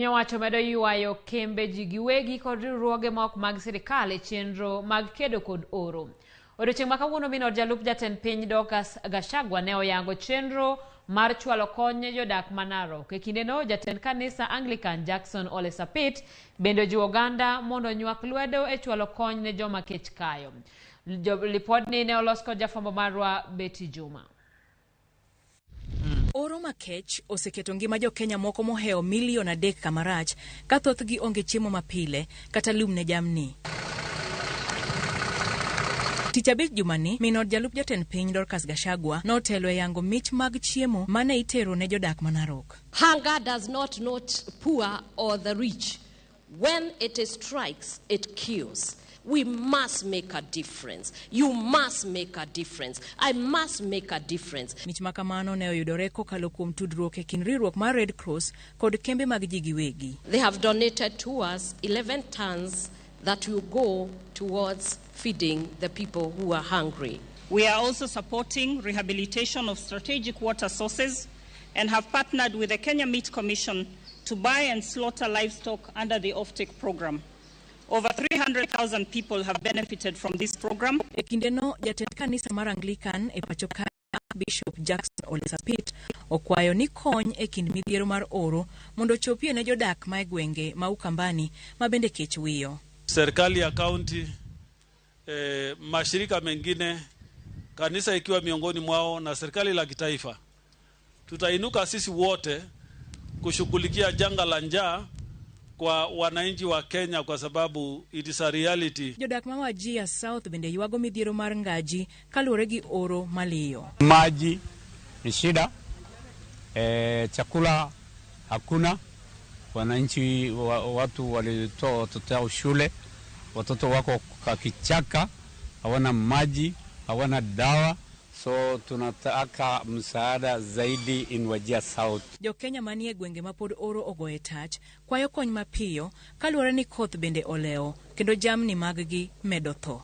Nyawacho medo yuayo kembe ji giwegi kod riwruoge ma ok mag sirkal e chenro mag kedo kod oro. Odiochieng' ma kawuono minod jalup jatend piny Dorcas Gachagua ne oyango chenro mar chwalo kony ne jodak ma Narok. E kindeno jatend kanisa Anglican Jackson Ole Sapit bende jiwo oganda mondo nywak lwedo e chwalo kony ne joma kech kayo. Lipodni ne olos kod jafwambo marwa Betty Juma. Oro makech oseketo ngima jo Kenya moko moheo milion 3 kamarach ka thothgi onge chiemo mapile kata lum ne jamni. Tich abich jumani, minod jalup jatend piny Dorcas Gachagua notelo e yango mich mag chiemo mane itero ne jodak ma Narok. Hunger does not note poor or the rich. When it strikes, it kills. We must make a difference. You must make a difference. I must make a difference. Mich makamano ne oyudore kokalo kuom tudruok e kind riwruok mar Red Cross kod kembe mag ji giwegi. They have donated to us 11 tons that will go towards feeding the people who are hungry. We are also supporting rehabilitation of strategic water sources and have partnered with the Kenya Meat Commission to buy and slaughter livestock under the offtake program. Over 300,000 people have benefited from this program. E kindeno jatend kanisa mar Anglican e pacho ka Bishop Jackson Ole Sapit okwayo ni kony e kind midhiero mar oro mondo chopie ne jodak ma gwenge ma Ukambani ma bende kech wiyo. Serikali ya kaunti, mashirika mengine, kanisa ikiwa miongoni mwao na serikali la kitaifa, tutainuka sisi wote kushughulikia janga la njaa kwa wananchi wa Kenya kwa sababu it is a reality. Jodak ma Wajia South bende yuago midhiero mar ngaji kaluwore gi oro maliyo. Maji ni shida, chakula hakuna, wananchi watu walitoa watoto wao shule, watoto wako kwa kichaka, hawana maji, hawana dawa. So tunataka msaada zaidi in Wajia South. Jo Kenya manie gwenge ma pod oro ogoye tach kwayo kony mapiyo kaluwore ni koth bende oleo kendo jamni mag gi medo tho.